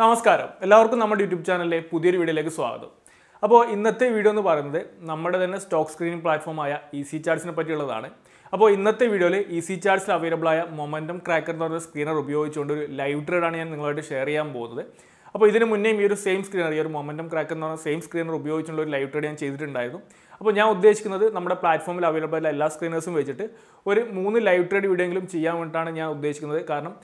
നമസ്കാരം എല്ലാവർക്കും നമ്മുടെ യൂട്യൂബ് ചാനലിലെ പുതിയൊരു വീഡിയോയിലേക്ക് സ്വാഗതം. അപ്പോൾ ഇന്നത്തെ വീഡിയോ എന്ന് പറയുന്നത് നമ്മുടെ തന്നെ സ്റ്റോക്ക് സ്ക്രീനിങ് പ്ലാറ്റ്ഫോമായ ഈസി ചാർട്സിനെ പറ്റിയുള്ളതാണ്. അപ്പോൾ ഇന്നത്തെ വീഡിയോയിൽ ഈസി ചാർട്സിൽ അവൈലബിൾ ആയ മൊമെൻറ്റം ക്രാക്കർ എന്ന് പറയുന്ന സ്ക്രീനർ ഉപയോഗിച്ചുകൊണ്ട് ഒരു ലൈവ് ട്രേഡാണ് ഞാൻ നിങ്ങളായിട്ട് ഷെയർ ചെയ്യാൻ പോകുന്നത്. അപ്പോൾ ഇതിന് മുന്നേയും ഈ ഒരു സെയിം സ്ക്രീനർ, ഈ ഒരു മൊമെൻറ്റം ക്രാക്കർ എന്ന് പറയുന്ന സെയിം സ്ക്രീനർ ഉപയോഗിച്ചുള്ള ഒരു ലൈവ് ട്രേഡ് ഞാൻ ചെയ്തിട്ടുണ്ടായിരുന്നു. അപ്പോൾ ഞാൻ ഉദ്ദേശിക്കുന്നത് നമ്മുടെ പ്ലാറ്റ്ഫോമിൽ അവൈലബിൾ ആയ എല്ലാ സ്ക്രീനേഴ്സും വെച്ചിട്ട് ഒരു 3 ലൈവ് ട്രേഡ് വീഡിയോയെങ്കിലും ചെയ്യാൻ വേണ്ടിയിട്ടാണ് ഞാൻ ഉദ്ദേശിക്കുന്നത്. കാരണം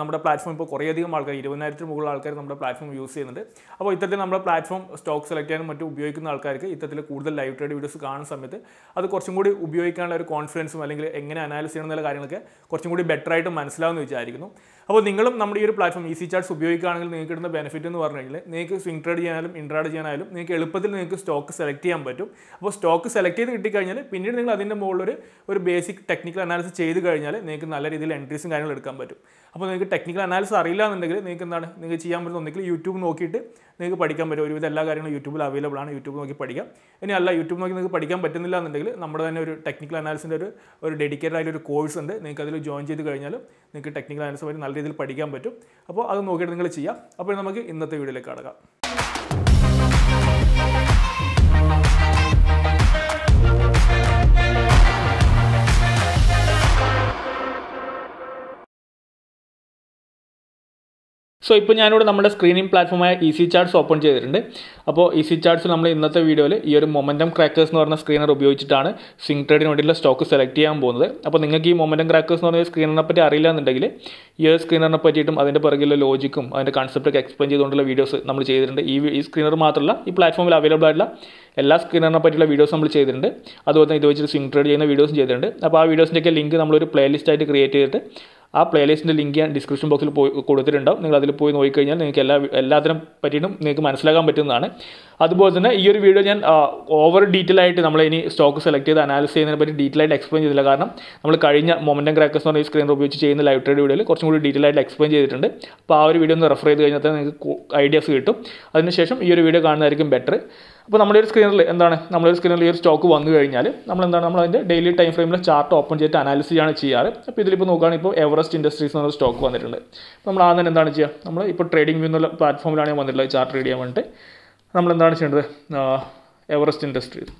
നമ്മുടെ പ്ലാറ്റ്ഫോം ഇപ്പോൾ കുറേയധികം ആൾക്കാർ 20,000-ന് മുകളിൽ ആൾക്കാർ നമ്മുടെ പ്ലാറ്റ്ഫോം യൂസ് ചെയ്യുന്നുണ്ട്. അപ്പോൾ ഇത്തരത്തിൽ നമ്മുടെ പ്ലാറ്റ്ഫോം സ്റ്റോക്ക് സെലക്ട് ചെയ്യാനും മറ്റും ഉപയോഗിക്കുന്ന ആൾക്കാർക്ക് ഇത്തരത്തിൽ കൂടുതൽ ലൈവ് ട്രേഡ് വീഡിയോസ് കാണുന്ന സമയത്ത് അത് കുറച്ചും കൂടി ഉപയോഗിക്കാനുള്ള ഒരു കോൺഫിഡൻസും അല്ലെങ്കിൽ എങ്ങനെ അനാലിസ് ചെയ്യണം എന്നുള്ള കാര്യങ്ങളൊക്കെ കുറച്ചും കൂടി ബെറ്റർ ആയിട്ട് മനസ്സിലാവുമെന്ന് വിചാരിക്കുന്നു. അപ്പോൾ നിങ്ങളും നമ്മുടെ ഈ ഒരു പ്ലാറ്റ്ഫോം ഈസി ചാർട്സ് ഉപയോഗിക്കുകയാണെങ്കിൽ നിങ്ങൾക്ക് കിട്ടുന്ന ബെനിഫിറ്റ് എന്ന് പറഞ്ഞു കഴിഞ്ഞാൽ നിങ്ങൾക്ക് സ്വിംഗ് ട്രേഡ് ചെയ്യാനും ഇൻട്രാഡ് ചെയ്യാനായാലും നിങ്ങൾക്ക് എളുപ്പത്തിൽ നിങ്ങൾക്ക് സ്റ്റോക്ക് സെലക്ട് ചെയ്യാൻ പറ്റും. അപ്പോൾ സ്റ്റോക്ക് സെലക്ട് ചെയ്ത് കിട്ടിക്കഴിഞ്ഞാൽ പിന്നീട് നിങ്ങൾ അതിൻ്റെ മുകളിൽ ഒരു ബേസിക് ടെക്നിക്കൽ അനാലിസിസ് ചെയ്ത് കഴിഞ്ഞാൽ നിങ്ങൾക്ക് നല്ല രീതിയിൽ എൻട്രീസും കാര്യങ്ങളും എടുക്കാൻ പറ്റും. അപ്പോൾ നിങ്ങൾക്ക് ടെക്നിക്കൽ അനാലിസിസ് അറിയില്ല എന്നുണ്ടെങ്കിൽ നിങ്ങൾക്ക് എന്താണ് നിങ്ങൾക്ക് ചെയ്യാൻ പറ്റുന്ന ഒന്നെങ്കിൽ യൂട്യൂബ് നോക്കിയിട്ട് നിങ്ങൾക്ക് പഠിക്കാൻ പറ്റും. ഒരുവിധ എല്ലാ കാര്യങ്ങളും യൂട്യൂബിൽ അവൈലബിൾ ആണ്, യൂട്യൂബ് നോക്കി പഠിക്കാം. ഇനി അല്ല യൂട്യൂബ് നോക്കി നിങ്ങൾക്ക് പഠിക്കാൻ പറ്റുന്നില്ല എന്നുണ്ടെങ്കിൽ നമ്മുടെ തന്നെ ഒരു ടെക്നിക്കൽ അനാലിസിൻ്റെ ഒരു ഡെഡിക്കേറ്റഡ് ആയിട്ടൊരു കോഴ്സ് ഉണ്ട്. നിങ്ങൾക്ക് അതിൽ ജോയിൻ ചെയ്ത് കഴിഞ്ഞാൽ നിങ്ങൾക്ക് ടെക്നിക്കൽ അനാലിസിസ് വഴി നല്ല രീതിയിൽ പഠിക്കാൻ പറ്റും. അപ്പോൾ അത് നോക്കിയിട്ട് നിങ്ങൾ ചെയ്യാം. അപ്പോൾ നമുക്ക് ഇന്നത്തെ വീഡിയോയിലേക്ക് കടക്കാം. സോ ഇപ്പോൾ ഞാനിവിടെ നമ്മുടെ സ്ക്രീനിങ് പ്ലാറ്റ്ഫോമായ ഈസി ചാർട്സ് ഓപ്പൺ ചെയ്തിട്ടുണ്ട്. അപ്പോൾ ഈസി ചാർട്സിൽ നമ്മൾ ഇന്നത്തെ വീഡിയോയിൽ ഈ ഒരു മൊമെൻറ്റം ക്രാക്കേഴ്സ് എന്ന് പറഞ്ഞ സ്ക്രീനർ ഉപയോഗിച്ചിട്ടാണ് സ്വിംഗ് ട്രേഡിന് വേണ്ടിയുള്ള സ്റ്റോക്ക് സെലക്ട് ചെയ്യാൻ പോകുന്നത്. അപ്പോൾ നിങ്ങൾക്ക് ഈ മൊമെൻറ്റം ക്രാക്കേഴ്സ് എന്ന് പറഞ്ഞ സ്ക്രീനറിനെ പറ്റി അറിയില്ല എന്നുണ്ടെങ്കിൽ ഈ ഒരു സ്ക്രീനറിനെ പറ്റിയിട്ടും അതിൻ്റെ പിറകിലുള്ള ലോജിക്കും അതിൻ്റെ കൺസെപ്റ്റൊക്കെ എക്സ്പ്ലെയിൻ ചെയ്തുകൊണ്ടുള്ള വീഡിയോസ് നമ്മൾ ചെയ്തിട്ടുണ്ട്. ഈ സ്ക്രീനർ മാത്രമല്ല ഈ പ്ലാറ്റ്ഫോമിൽ അവൈലബിൾ ആയിട്ടുള്ള എല്ലാ സ്ക്രീനറിനെ പറ്റിയുള്ള വീഡിയോസ് നമ്മൾ ചെയ്തിട്ടുണ്ട്. അതുപോലെ തന്നെ ഇത് വെച്ചിട്ട് സ്വിംഗ് ട്രേഡ് ചെയ്യുന്ന വീഡിയോസും ചെയ്തിട്ടുണ്ട്. അപ്പോൾ ആ വീഡിയോസിൻ്റെയൊക്കെ ലിങ്ക് നമ്മളൊരു പ്ലേലിസ്റ്റ് ആയിട്ട് ക്രിയേറ്റ് ചെയ്തിട്ട് ആ പ്ലേലിസ്റ്റിൻ്റെ ലിങ്ക് ഞാൻ ഡിസ്ക്രിപ്ഷൻ ബോക്സിൽ പോയി കൊടുത്തിട്ടുണ്ടാവും. നിങ്ങൾ അതിൽ പോയി നോക്കിക്കഴിഞ്ഞാൽ നിങ്ങൾക്ക് എല്ലാത്തിനും പറ്റിയിട്ടും നിങ്ങൾക്ക് മനസ്സിലാക്കാൻ പറ്റുന്നതാണ്. അതുപോലെ തന്നെ ഈ ഒരു വീഡിയോ ഞാൻ ഓവർ ഡീറ്റെയിൽ ആയിട്ട് നമ്മൾ ഇനി സ്റ്റോക്ക് സെലക്ട് ചെയ്ത് അനാലിസ് ചെയ്യുന്നതിനെ പറ്റി ഡീറ്റെയിൽ ആയിട്ട് എക്സ്പ്ലെയിൻ ചെയ്തില്ല. കാരണം നമ്മൾ കഴിഞ്ഞ മൊമെൻറ്റം ക്രാക്കേഴ്സ് എന്ന് പറഞ്ഞ ഈ സ്ക്രീനർ ഉപയോഗിച്ച് ചെയ്യുന്ന ലൈവ് ട്രേഡ് വീഡിയോയിൽ കുറച്ചും കൂടി ഡീറ്റെയിൽ ആയിട്ട് എക്സ്പ്ലെയിൻ ചെയ്തിട്ടുണ്ട്. അപ്പോൾ ആ ഒരു വീഡിയോ ഒന്ന് റെഫർ ചെയ്ത് കഴിഞ്ഞാൽ നിങ്ങൾക്ക് ഐഡിയാസ് കിട്ടും. അതിനുശേഷം ഈ ഒരു വീഡിയോ കാണുന്നതായിരിക്കും ബെറ്റർ. അപ്പോൾ നമ്മുടെ ഒരു സ്ക്രീനറിൽ നമ്മളൊരു സ്ക്രീനറിൽ ഈ ഒരു സ്റ്റോക്ക് വന്നു കഴിഞ്ഞാൽ നമ്മളതിൻ്റെ ഡെയിലി ടൈം ഫ്രെയിമിലെ ചാർട്ട് ഓപ്പൺ ചെയ്തിട്ട് അനാലിസിസ് ആണ് ചെയ്യാറ്. അപ്പോൾ ഇതിലിപ്പോൾ നോക്കുകയാണെങ്കിൽ ഇപ്പോൾ എവറസ്റ്റ് ഇൻഡസ്ട്രീസ് എന്നൊരു സ്റ്റോക്ക് വന്നിട്ടുണ്ട്. അപ്പോൾ നമ്മൾ ആദ്യം എന്താണ് ചെയ്യുക, നമ്മൾ ഇപ്പോൾ ട്രേഡിംഗ് വ്യൂ എന്നുള്ള പ്ലാറ്റ്ഫോമിലാണ് വന്നിട്ടുള്ളത് ചാർട്ട് റീഡ് ചെയ്യാൻ വേണ്ടിയിട്ട്. നമ്മളെന്താണ് ചെയ്യേണ്ടത്, Everest industries.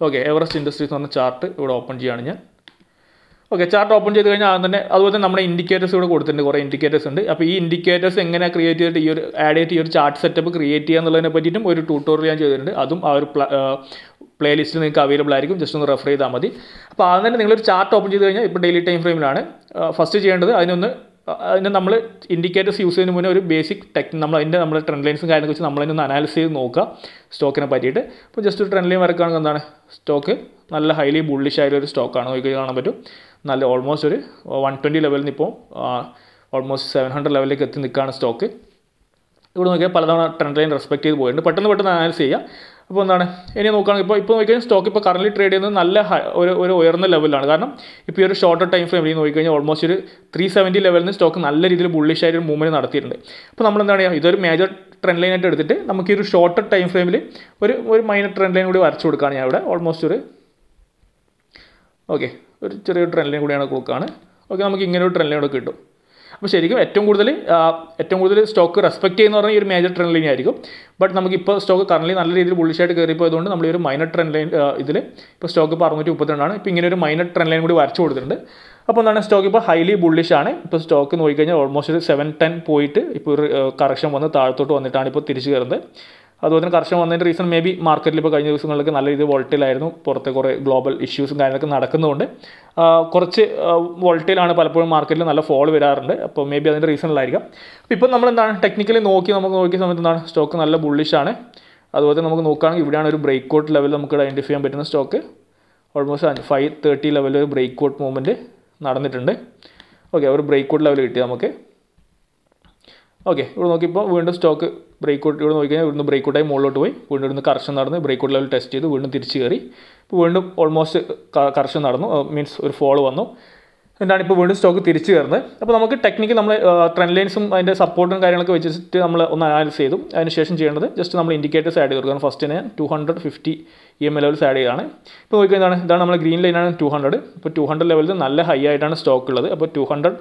Okay, Everest industries എന്ന് പറഞ്ഞ ചാർട്ട് ഇവിടെ ഓപ്പൺ ചെയ്യുകയാണ് ഞാൻ. ഓക്കെ, ചാർട്ട് ഓപ്പൺ ചെയ്ത് കഴിഞ്ഞാൽ അതുപോലെ തന്നെ നമ്മുടെ ഇൻഡിക്കേറ്റേഴ്സ് ഇവിടെ കൊടുത്തിട്ടുണ്ട്. കുറേ ഇൻഡിക്കേറ്റേഴ്സ് ഉണ്ട്. അപ്പോൾ ഈ ഇൻഡിക്കേറ്റേഴ്സ് എങ്ങനെ ക്രിയേറ്റ് ചെയ്തിട്ട് ഈ ഒരു ആഡ് ചെയ്തിട്ട് ഈ ഒരു ചാർട്ട് സെറ്റപ്പ് ക്രിയേറ്റ് ചെയ്യുക എന്നുള്ളതിനെ പറ്റിയിട്ടും ഒരു ട്യൂട്ടോറിയൽ ഞാൻ ചെയ്തിട്ടുണ്ട്. അതും ആ ഒരു പ്ലേലിസ്റ്റിൽ നിങ്ങൾക്ക് അവൈലബിൾ ആയിരിക്കും. ജസ്റ്റ് ഒന്ന് റെഫർ ചെയ്താൽ മതി. അപ്പോൾ ആദ്യം തന്നെ നിങ്ങളൊരു ചാർട്ട് ഓപ്പൺ ചെയ്ത് കഴിഞ്ഞാൽ ഇപ്പോൾ ഡെയിലി ടൈം ഫ്രെയിമിലാണ് ഫസ്റ്റ് ചെയ്യേണ്ടത്. അതിന് നമ്മൾ ഇൻഡിക്കേറ്റേഴ്സ് യൂസ് ചെയ്യുന്നതിന് മുന്നേ ഒരു ബേസിക് നമ്മുടെ ട്രെൻഡ് ലൈൻസും കാര്യങ്ങളെ വെച്ച് നമ്മളതിനൊന്ന് അനാലിസ് ചെയ്ത് നോക്കുക സ്റ്റോക്കിനെ പറ്റിയിട്ട്. ഇപ്പോൾ ജസ്റ്റ് ഒരു ട്രെൻഡ് ലൈൻ വരക്കുകയാണെങ്കിൽ എന്താണ് സ്റ്റോക്ക് നല്ല ഹൈലി ബുള്ളിഷ് ആയൊരു സ്റ്റോക്കാണ്. നോക്കി കാണാൻ പറ്റും. നല്ല ഓൾമോസ്റ്റ് ഒരു 120 ലെവലിൽ നിന്ന് ഇപ്പോൾ ഓൾമോസ്റ്റ് 700 ലെവലിലേക്ക് എത്തി നിൽക്കുകയാണ് സ്റ്റോക്ക്. ഇവിടെ നോക്കിയാൽ പലതവണ ട്രെൻഡ് ലൈൻ റെസ്പെക്ട് ചെയ്ത് പോയിട്ടുണ്ട്. പെട്ടെന്ന് അനാലിസ് ചെയ്യുക. അപ്പോൾ എന്താണ് ഇനി നോക്കുകയാണെങ്കിൽ ഇപ്പോൾ നോക്കിക്കഴിഞ്ഞാൽ സ്റ്റോക്ക് ഇപ്പോൾ കറൻലി ട്രേഡ് ചെയ്യുന്നത് നല്ല ഒരു ഉയർന്ന ലെവലാണ്. കാരണം ഇപ്പോൾ ഈ ഒരു ഷോർട്ടർ ടൈം ഫ്രെയിമിൽ നോക്കിക്കഴിഞ്ഞാൽ ഓൾമോസ്റ്റ് ഒരു 370 ലെവലിൽ നിന്ന് സ്റ്റോക്ക് നല്ല രീതിയിൽ ബുള്ളിഷ് ആയിട്ട് ഒരു മൂവ്മെൻറ്റ് നടത്തിയിട്ടുണ്ട്. അപ്പോൾ നമ്മൾ എന്താണ് ചെയ്യുക, ഇതൊരു മേജർ ട്രെൻഡ് ലൈനായിട്ട് എടുത്തിട്ട് നമുക്ക് ഈ ഒരു ഷോർട്ടർ ടൈം ഫ്രെയിമിൽ ഒരു മൈനർ ട്രെൻഡ് ലൈൻ കൂടി വരച്ചു കൊടുക്കുകയാണ് ഞാൻ ഇവിടെ. ഓൾമോസ്റ്റ് ഒരു ചെറിയൊരു ട്രെൻഡ് ലൈൻ കൂടിയാണ് കൊടുക്കുകയാണ്. ഓക്കെ, നമുക്ക് ഇങ്ങനെ ഒരു ട്രെൻഡ് ലൈൻ കൂടെ കിട്ടും. അപ്പോൾ ശരിക്കും ഏറ്റവും കൂടുതൽ സ്റ്റോക്ക് റെസ്പെക്ട് ചെയ്യുന്ന പറഞ്ഞാൽ ഈ ഒരു മേജർ ട്രെൻഡ് ലൈൻ ആയിരിക്കും. ബട്ട് നമുക്കിപ്പോൾ സ്റ്റോക്ക് കറൻലി നല്ല രീതിയിൽ ബുള്ളിഷായിട്ട് കയറിപ്പോയതുകൊണ്ട് നമ്മൾ ഈ ഒരു മൈനർ ട്രെൻഡ് ലൈൻ ഇതിൽ ഇപ്പോൾ സ്റ്റോക്ക് ഇപ്പോൾ 632 ഇപ്പോൾ ഇങ്ങനെ ഒരു മൈനർ ട്രെൻഡ് ലൈൻ കൂടി വരച്ചു കൊടുത്തിട്ടുണ്ട്. അപ്പോൾ എന്താണ് സ്റ്റോക്ക് ഇപ്പോൾ ഹൈലി ബുള്ളിഷ് ആണ്. ഇപ്പോൾ സ്റ്റോക്ക് നോക്കിക്കഴിഞ്ഞാൽ ഓൾമോസ്റ്റ് ഒരു 710 പോയിട്ട് ഇപ്പോൾ ഒരു കറക്ഷൻ വന്ന് താഴത്തോട്ട് വന്നിട്ടാണ് ഇപ്പോൾ തിരിച്ചു കയറുന്നത്. അതുപോലെ തന്നെ കർഷകൻ വന്നതിൻ്റെ റീസൺ മേ ബി മാർക്കറ്റിൽ ഇപ്പോൾ കഴിഞ്ഞ ദിവസങ്ങളിലൊക്കെ നല്ല രീതിയിൽ വോൾട്ടൈലായിരുന്നു. പുറത്തെ കുറേ ഗ്ലോബൽ ഇഷ്യൂസും കാര്യങ്ങളൊക്കെ നടക്കുന്നതുകൊണ്ട് കുറച്ച് വോൾട്ടൈലാണ് പലപ്പോഴും മാർക്കറ്റിൽ നല്ല ഫോൾ വരാറുണ്ട്. അപ്പോൾ മേ ബി അതിൻ്റെ റീസണിലായിരിക്കാം. അപ്പോൾ ഇപ്പോൾ നമ്മളെന്താണ് ടെക്നിക്കലി നോക്കിയ സമയത്ത് എന്താണ് സ്റ്റോക്ക് നല്ല ബുള്ളിഷാണ്. അതുപോലെ തന്നെ നമുക്ക് നോക്കുകയാണെങ്കിൽ ഇവിടെയാണ് ഒരു ബ്രേക്ക് ഔട്ട് ലെവൽ നമുക്ക് ഐഡൻറ്റിഫൈ ചെയ്യാൻ പറ്റുന്ന സ്റ്റോക്ക്. ഓൾമോസ്റ്റ് 530 ലെവലിൽ ഒരു ബ്രേക്ക് ഔട്ട് മൂവ്മെൻറ്റ് നടന്നിട്ടുണ്ട്. ഓക്കെ, ഒരു ബ്രേക്ക് ഔട്ട് ലെവൽ കിട്ടി നമുക്ക്. ഓക്കെ, ഇവിടെ നോക്കിയപ്പോൾ വീണ്ടും സ്റ്റോക്ക് ബ്രേക്ക് ഔട്ട് ഇവിടെ നോക്കിക്കഴിഞ്ഞാൽ ഇവിടുന്ന് ബ്രേക്ക് ഔട്ടായി മുകളിലോട്ട് പോയി വീണ്ടും ഇവിടുന്ന് കറക്ഷൻ നടന്ന് ബ്രേക്ക് ഔട്ട് ലെവൽ ടെസ്റ്റ് ചെയ്ത് വീണ്ടും തിരിച്ച് കയറി. ഇപ്പോൾ വീണ്ടും ഓൾമോസ്റ്റ് കറക്ഷൻ നടന്നു, മീൻസ് ഒരു ഫോൾ വന്നു. എന്നിട്ടാണ് ഇപ്പോൾ വീണ്ടും സ്റ്റോക്ക് തിരിച്ച് കയറുന്നത്. അപ്പോൾ നമുക്ക് ടെക്നിക്ക് നമ്മൾ ട്രെൻഡ് ലൈൻസും അതിൻ്റെ സപ്പോർട്ടും കാര്യങ്ങളൊക്കെ വെച്ചിട്ട് നമ്മൾ ഒന്ന് അനാലിസ് ചെയ്തു. അതിനുശേഷം ചെയ്യേണ്ടത് ജസ്റ്റ് നമ്മൾ ഇൻഡിക്കേറ്റേഴ്സ് ആഡ് ചെയ്ത് കൊടുക്കണം. ഫസ്റ്റ് തന്നെ 250 EMA ലെവൽസ് ആഡ് ചെയ്താണ്. ഇപ്പോൾ നോക്കിയാൽ ഇതാണ് നമ്മൾ ഗ്രീൻ ലൈനാണ് 200. ഇപ്പോൾ 200 ലെവലിൽ നല്ല ഹൈ ആയിട്ടാണ് സ്റ്റോക്ക് ഉള്ളത്. അപ്പോൾ 200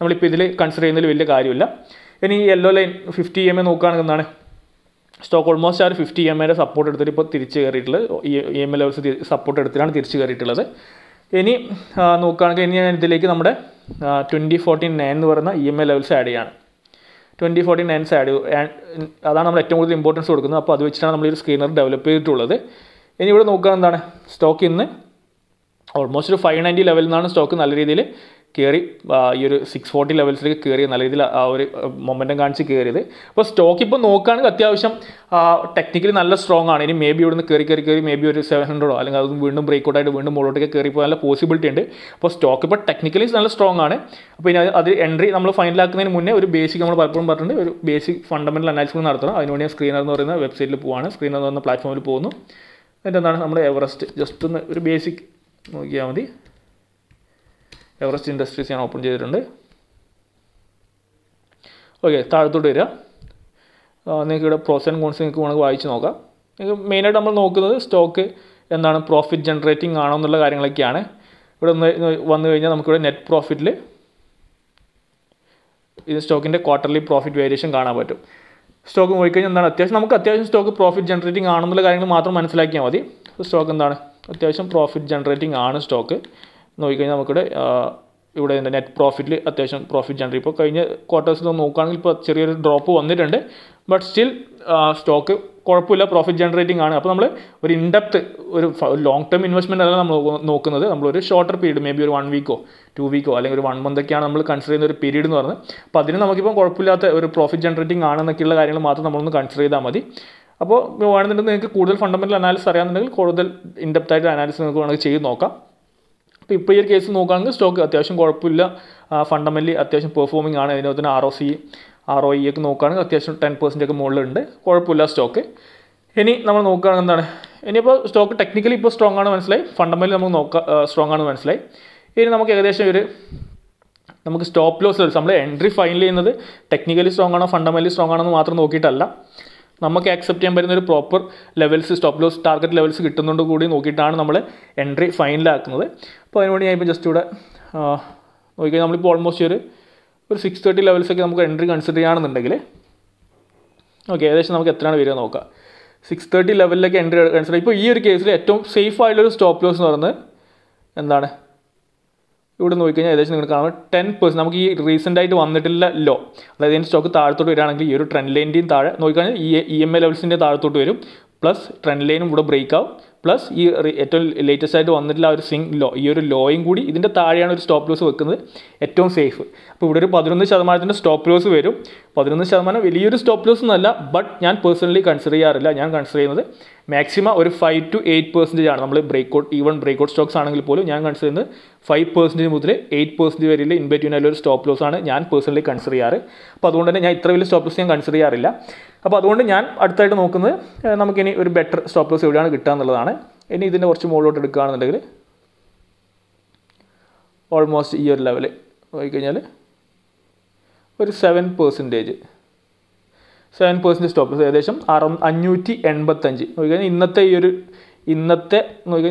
നമ്മളിപ്പോൾ ഇതിൽ കൺസിഡർ ചെയ്യുന്നതിൽ വലിയ കാര്യമില്ല. ഇനി യെല്ലോ ലൈൻ 50 EMA നോക്കുകയാണെങ്കിൽ എന്താണ് സ്റ്റോക്ക് ഓൾമോസ്റ്റ് ആ ഒരു 50 EMA സപ്പോർട്ട് എടുത്തിട്ട് ഇപ്പോൾ തിരിച്ച് കയറിയിട്ടുള്ളത് EMA ലെവൽസ് സപ്പോർട്ട് എടുത്തിട്ടാണ് തിരിച്ച് കയറിയിട്ടുള്ളത്. ഇനി നോക്കുകയാണെങ്കിൽ ഇനി ഞാൻ ഇതിലേക്ക് നമ്മുടെ 2049 എന്ന് പറയുന്ന EMA ലെവൽസ് ആഡ് ചെയ്യാണ്. 2049 ആഡ് അതാണ് നമ്മൾ ഏറ്റവും കൂടുതൽ ഇമ്പോർട്ടൻസ് കൊടുക്കുന്നത്. അപ്പോൾ അത് വെച്ചിട്ടാണ് നമ്മൾ ഈ ഒരു സ്ക്രീനർ ഡെവലപ്പ് ചെയ്തിട്ടുള്ളത്. ഇനി ഇവിടെ നോക്കുക എന്താണ് സ്റ്റോക്ക് ഇന്ന് ഓൾമോസ്റ്റ് ഒരു 590 ലെവലിൽ നിന്നാണ് സ്റ്റോക്ക് നല്ല രീതിയിൽ കയറി ഈ ഒരു 640 ലെവൽസിലേക്ക് കയറി നല്ല രീതിയിൽ ആ ഒരു മൊമെൻറ്റം കാണിച്ച് കയറിയത്. അപ്പോൾ സ്റ്റോക്ക് ഇപ്പോൾ നോക്കുകയാണെങ്കിൽ അത്യാവശ്യം ടെക്നിക്കലി നല്ല സ്ട്രോങ് ആണ്. ഇനി മേ ബി ഇവിടുന്ന് കയറി മേ ബി ഒരു 700 അല്ലെങ്കിൽ അത് വീണ്ടും ബ്രേക്കൗട്ടായിട്ട് വീണ്ടും മുകളിലോട്ടേക്ക് കയറിപ്പോൾ നല്ല പോസിബിലിറ്റി ഉണ്ട്. അപ്പോൾ സ്റ്റോക്ക് ഇപ്പോൾ ടെക്നിക്കലി നല്ല സ്ട്രോങ് ആണ്. അപ്പോൾ ഇനി അത് എൻട്രി നമ്മൾ ഫൈനലാക്കുന്നതിന് മുന്നേ ഒരു ബേസിക് നമ്മൾ പലപ്പോഴും പറഞ്ഞിട്ടുണ്ട് ഒരു ബേസിക് ഫണ്ടമെൻ്റൽ അനാലിസിസ് നടത്തണം. അതിനുവേണ്ടി ഞാൻ സ്ക്രീനർ എന്ന് പറയുന്ന വെബ്സൈറ്റിൽ പോവാണ്. സ്ക്രീനർ എന്ന് പറയുന്ന പ്ലാറ്റ്ഫോമിൽ പോകുന്നു. എന്നിട്ട് എന്താണ് നമ്മുടെ എവറസ്റ്റ് ജസ്റ്റ് ഒന്ന് ഒരു ബേസിക് നോക്കിയാൽ മതി. എവറസ്റ്റ് ഇൻഡസ്ട്രീസ് ഞാൻ ഓപ്പൺ ചെയ്തിട്ടുണ്ട്. ഓക്കെ, താഴത്തോട്ട് വരിക. നിങ്ങൾക്ക് ഇവിടെ പ്രോസ് ആൻഡ് കോൺസ് നിങ്ങൾക്ക് വേണമെങ്കിൽ വായിച്ച് നോക്കാം. നിങ്ങൾക്ക് മെയിനായിട്ട് നമ്മൾ നോക്കുന്നത് സ്റ്റോക്ക് എന്താണ് പ്രോഫിറ്റ് ജനറേറ്റിംഗ് ആണോ എന്നുള്ള കാര്യങ്ങളൊക്കെയാണ്. ഇവിടെ വന്നു കഴിഞ്ഞാൽ നമുക്കിവിടെ നെറ്റ് പ്രോഫിറ്റിൽ ഇത് സ്റ്റോക്കിൻ്റെ ക്വാർട്ടർലി പ്രോഫിറ്റ് വേരിയേഷൻ കാണാൻ പറ്റും. സ്റ്റോക്ക് നോക്കിക്കഴിഞ്ഞാൽ എന്താണ് അത്യാവശ്യം സ്റ്റോക്ക് പ്രോഫിറ്റ് ജനറേറ്റിംഗ് ആണെന്നുള്ള കാര്യങ്ങൾ മാത്രം മനസ്സിലാക്കിയാൽ മതി. സ്റ്റോക്ക് എന്താണ് അത്യാവശ്യം പ്രോഫിറ്റ് ജനറേറ്റിംഗ് ആണ് സ്റ്റോക്ക്. നോക്കിക്കഴിഞ്ഞാൽ നമുക്കിവിടെ ഇവിടെ നെറ്റ് പ്രോഫിറ്റിൽ അത്യാവശ്യം പ്രോഫിറ്റ് ജനറേറ്റ് ഇപ്പോൾ കഴിഞ്ഞ ക്വാർട്ടേഴ്സിൽ നോക്കുകയാണെങ്കിൽ ഇപ്പോൾ ചെറിയൊരു ഡ്രോപ്പ് വന്നിട്ടുണ്ട്. ബട്ട് സ്റ്റിൽ സ്റ്റോക്ക് കുഴപ്പമില്ല, പ്രോഫിറ്റ് ജനറേറ്റിംഗ് ആണ്. അപ്പോൾ നമ്മൾ ഒരു ഇൻഡെപ്ത് ഒരു ലോങ് ടേം ഇൻവെസ്റ്റ്മെൻറ്റ് അല്ല നമ്മൾ നോക്കുന്നത്. നമ്മളൊരു ഷോർട്ടർ പീരീഡ് മേ ബി ഒരു 1 വീക്കോ 2 വീക്കോ അല്ലെങ്കിൽ ഒരു 1 മന്തൊക്കെയാണ് നമ്മൾ കൺസിഡർ ചെയ്യുന്ന ഒരു പീരീഡ് എന്ന് പറയുന്നത്. അപ്പോൾ അതിന് നമുക്കിപ്പോൾ കുഴപ്പമില്ലാത്ത ഒരു പ്രോഫിറ്റ് ജനറേറ്റിംഗ് ആണെന്നൊക്കെയുള്ള കാര്യങ്ങൾ മാത്രം നമ്മളൊന്ന് കൺസിഡർ ചെയ്താൽ മതി. അപ്പോൾ വേണമെന്നുണ്ടെങ്കിൽ നിങ്ങൾക്ക് കൂടുതൽ ഫണ്ടമെൻ്റൽ അനാലിസിസ് അറിയാമെന്നുണ്ടെങ്കിൽ കൂടുതൽ ഇൻഡെപ്തായിട്ട് അനാലിസിസ് നിങ്ങൾക്ക് വേണമെങ്കിൽ ചെയ്ത് നോക്കാം. ഇപ്പോൾ ഈ ഒരു കേസ് നോക്കുകയാണെങ്കിൽ സ്റ്റോക്ക് അത്യാവശ്യം കുഴപ്പമില്ല, ഫണ്ടമെൻ്റലി അത്യാവശ്യം പെർഫോമിംഗ് ആണ്. അതിനകത്ത് തന്നെ ROE ഒക്കെ നോക്കുകയാണെങ്കിൽ അത്യാവശ്യം 10% ഒക്കെ മുകളിലുണ്ട്, കുഴപ്പമില്ല സ്റ്റോക്ക്. ഇനി നമ്മൾ നോക്കുകയാണെങ്കിൽ എന്താണ് ഇനിയിപ്പോൾ സ്റ്റോക്ക് ടെക്നിക്കലി ഇപ്പോൾ സ്ട്രോങ് ആണ് മനസ്സിലായി, ഫണ്ടമെൻ്റലി നമുക്ക് സ്ട്രോങ് ആണ് മനസ്സിലായി. ഇനി നമുക്ക് ഏകദേശം നമുക്ക് സ്റ്റോപ്പ് ലോസ് ലെവൽസ് നമ്മൾ എൻട്രി ഫൈനൽ ചെയ്യുന്നത് ടെക്നിക്കലി സ്ട്രോങ് ആണോ ഫണ്ടമെൻ്റലി സ്ട്രോങ് ആണോ എന്ന് മാത്രം നോക്കിയിട്ടല്ല, നമുക്ക് ആക്സെപ്റ്റ് ചെയ്യാൻ പറ്റുന്ന ഒരു proper levels stop loss target levels കിട്ടുന്നുണ്ട് കൂടി നോക്കിയിട്ടാണ് നമ്മൾ എൻട്രി ഫൈനലാക്കുന്നത്. അപ്പോൾ അതിനുവേണ്ടി ഞാൻ ഇപ്പോൾ ജസ്റ്റ് ഇവിടെ നോക്കിക്കഴിഞ്ഞാൽ നമ്മളിപ്പോൾ ഓൾമോസ്റ്റ് ഒരു 630 ലെവൽസൊക്കെ നമുക്ക് എൻട്രി കൺസിഡർ ചെയ്യുകയാണെന്നുണ്ടെങ്കിൽ ഓക്കെ ഏകദേശം നമുക്ക് എത്രയാണ് വരിക നോക്കാം. 630 ലെവലിലേക്ക് എൻട്രി കൺസിഡർ ഇപ്പോൾ ഈ ഒരു കേസിൽ ഏറ്റവും സേഫ് ആയിട്ടുള്ളൊരു സ്റ്റോപ്പ് ലോസ് എന്ന് പറയുന്നത് എന്താണ് ഇവിടെ നോക്കിക്കഴിഞ്ഞാൽ ഏകദേശം നിങ്ങൾക്ക് കാണാം 10% നമുക്ക് ഈ റീസെൻ്റ് ആയിട്ട് വന്നിട്ടില്ല ലോ, അതായത് ഇതിൻ്റെ സ്റ്റോക്ക് താഴത്തോട്ട് വരികയാണെങ്കിൽ ഈ ഒരു ട്രെൻഡ് ലൈൻ്റെയും താഴെ നോക്കിക്കഴിഞ്ഞാൽ EMA ലെവൽസിൻ്റെ താഴത്തോട്ട് വരും, പ്ലസ് ട്രെൻഡ് ലൈനും ഇവിടെ ബ്രേക്ക് ആവും, പ്ലസ് ഈ ഏറ്റവും ലേറ്റസ്റ്റ് ആയിട്ട് വന്നിട്ടുള്ള ആ ഒരു ലോ ഈ ഒരു ലോയും കൂടി ഇതിൻ്റെ താഴെയാണ് ഒരു സ്റ്റോപ്പ് ലോസ് വെക്കുന്നത് ഏറ്റവും സേഫ്. അപ്പോൾ ഇവിടെ ഒരു 11% സ്റ്റോപ്പ് ലോസ് വരും. 11% വലിയൊരു സ്റ്റോപ്പ് ലോസ് ഒന്നുമല്ല, ബട്ട് ഞാൻ പേഴ്സണലി കൺസിഡർ ചെയ്യാറില്ല. ഞാൻ കൺസിഡർ ചെയ്യുന്നത് മാക്സിമം ഒരു 5 to 8% ആണ്. നമ്മൾ ബ്രേക്കൗട്ട് സ്റ്റോക്സ് ആണെങ്കിൽ പോലും ഞാൻ കൺസിഡർ ചെയ്യുന്നത് 5% മുതൽ 8% വരെയുള്ള ഇൻ ബിറ്റ്വീൻ അതിലൊരു സ്റ്റോപ്പ് ലോസ് ആണ് ഞാൻ പേഴ്സണലി കൺസിഡർ ചെയ്യാറ്. അപ്പോൾ അതുകൊണ്ട് തന്നെ ഞാൻ ഇത്ര വലിയ സ്റ്റോപ്പ് ലോസ് ഞാൻ കൺസിഡർ ചെയ്യാറില്ല. അപ്പോൾ അതുകൊണ്ട് ഞാൻ അടുത്തായിട്ട് നോക്കുന്നത് നമുക്കിനി ഒരു ബെറ്റർ സ്റ്റോപ്പ് ലോസ് എവിടെയാണ് കിട്ടുക എന്നുള്ളതാണ്. ഇനി ഇതിൻ്റെ കുറച്ച് മുകളിലോട്ട് എടുക്കുകയാണെന്നുണ്ടെങ്കിൽ ഓൾമോസ്റ്റ് ഈ ഒരു ലെവൽ നോക്കിക്കഴിഞ്ഞാൽ ഒരു 7% സ്റ്റോപ്പ് ലോസ് ഏകദേശം 585 നോക്കിക്കഴിഞ്ഞാൽ